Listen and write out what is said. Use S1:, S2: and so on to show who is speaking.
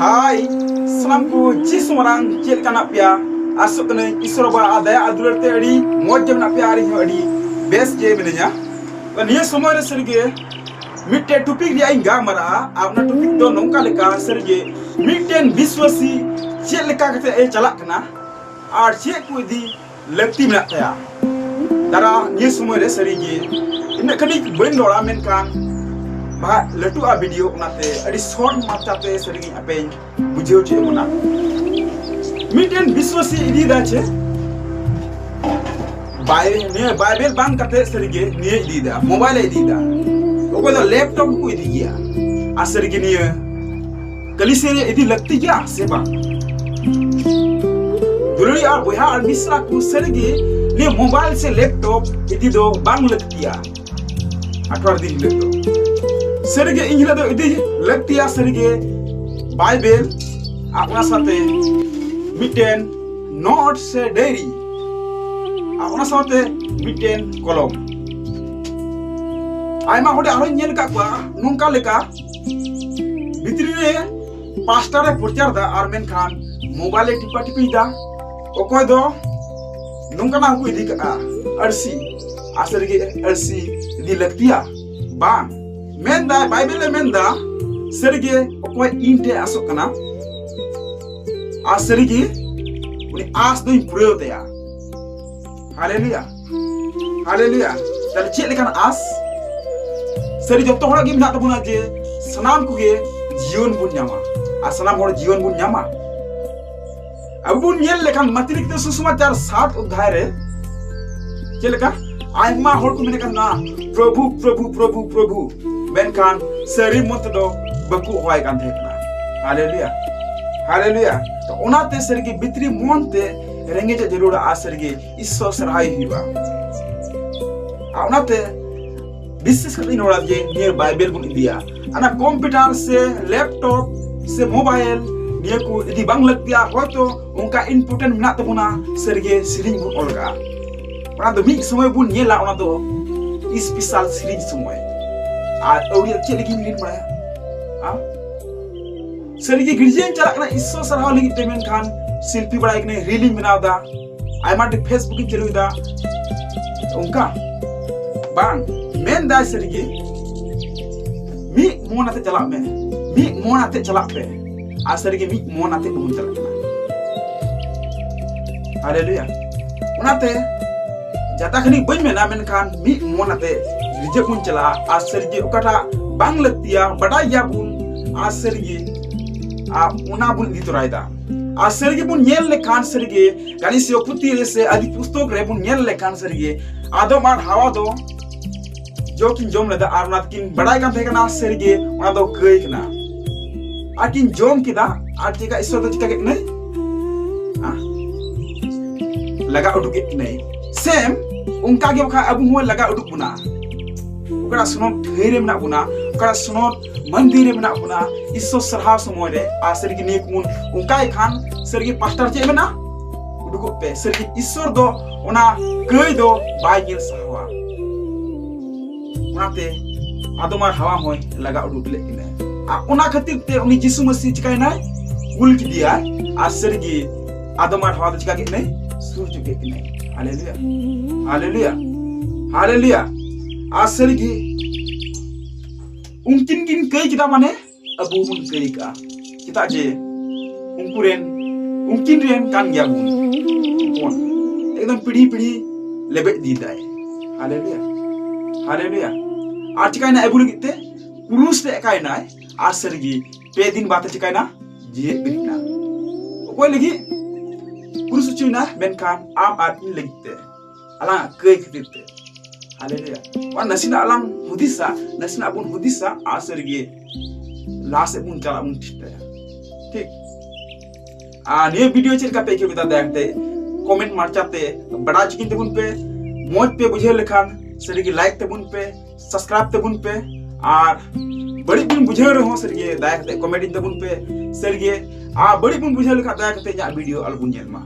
S1: Hai, salamku jis marang cel kana pia asuk kena isoro ba adaya adular te adi moj jam na pia ari adi best je menenya. Dan ye semua re serge mitte topik dia inga mara apna topik do nongka leka serge mitten biswasi cel leka kate e chalak kana ar che ku di lekti mena taya. Dara ye semua re serge ina kadi bain dola men kan bah letu a video nate adi short mata te sergi ape bujeu che mona mitten biswasi idi da che Bible bang kate sergi ni idi da mobile idi da oko da laptop ku idi ya asergi ni kali sere idi lagti ya seba dururi ar boya ar misra ku sergi ni mobile se laptop idi do bang lagti ya atwar din laptop serge injila do idi lagtiya serge Bible apna sate mitten note se diary apna sate mitten kolom aima hode aro nyel ka kwa nungka leka bitri re pastor e porchar da ar men khan mobile tipa tipi da okoy do nungka na ku idi ka arsi aserge arsi idi lagtiya bang menda Bible menda serge okoi inte asok kana a serge uni as do improve ya haleluya haleluya dan cek lekan as serge jotto hora gi minat tabuna je sanam ku ge jion bun nyama asanam hor jion bun nyama abun nyel lekan matrik te susumachar 7 अध्याय रे cek lekan aima hor ku menekan na Prabhu Prabhu Prabhu Prabhu benkan seri mot do baku hoy kan thekna haleluya haleluya to onate sergi bitri monte renge je jerura asergi isso sarhai hiba onate bisis kati nora je ni bible bun dia ana computer se laptop se mobile dia ku di bang lagtia hoto unka important mena tabuna sergi siring bun olga ona do mi somoy bun nyela ona do special siring somoy আর ওড়িয়া চলে কি minute Maya serigi girjen chalak na isso sarhaw lagi temen khan selfie bada ikne reeling banaw da aima de facebook in chelu da unka bang men da serigi mi monate chalak me mi monate chalak pe a serigi mi monate bun chalak na haleluya unate jata khani bain me na men khan mi monate rijek pun chala asergi ukata bang lagtiya bada ya bun asergi una bun dituraida asergi bun nyel le kan sergi gani se puti re se adi pustok re bun nyel le kan sergi ado mar hawa do jokin jom leda arnat kin badai kan thekana sergi ona do kai kana akin jom kida artika iso do chika ke nai laga uduk ke nai sem unka ge kha abu ho laga uduk buna ukara sunot dheire mena buna ukara sunot mandire mena buna isso sarha samoy re aser gi nek mun unkai khan sergi pastor che mena udugo pe sergi isor do ona kai do bai gil sahwa onate adomar hawa hoy laga uduk le kine ona khatir te uni jisu masi chikai nai ul ki dia aser gi adomar hawa chika ke nai sur chuke kine haleluya haleluya haleluya asergi ungkin kin kai kita mane abu mun kai ka kita je ungkin ren kan ya bun kon ekdam pidi lebet di dai haleluya haleluya artikai na abul gitte kurus te kai na asergi pe din bata chikai na je bitna okoi lagi kurus chuina ben kan am at in legite ala kai khite haleluya wan nasina alam hudisa nasina bun hudisa asergi last bun chala bun tita ठीक ने video चल का पे के बता देखते comment मारचाते बड़ा chicken ते बुन पे मोज पे बुझे लेखान सरगी लाइक ते बुन पे सब्सक्राइब ते बुन पे और बड़ी बुन बुझे रहो सरगी दायकते कमेंट ते बुन पे सरगी बड़ी बुन बुझे लेखा दायकते या वीडियो अल बुन जेलमा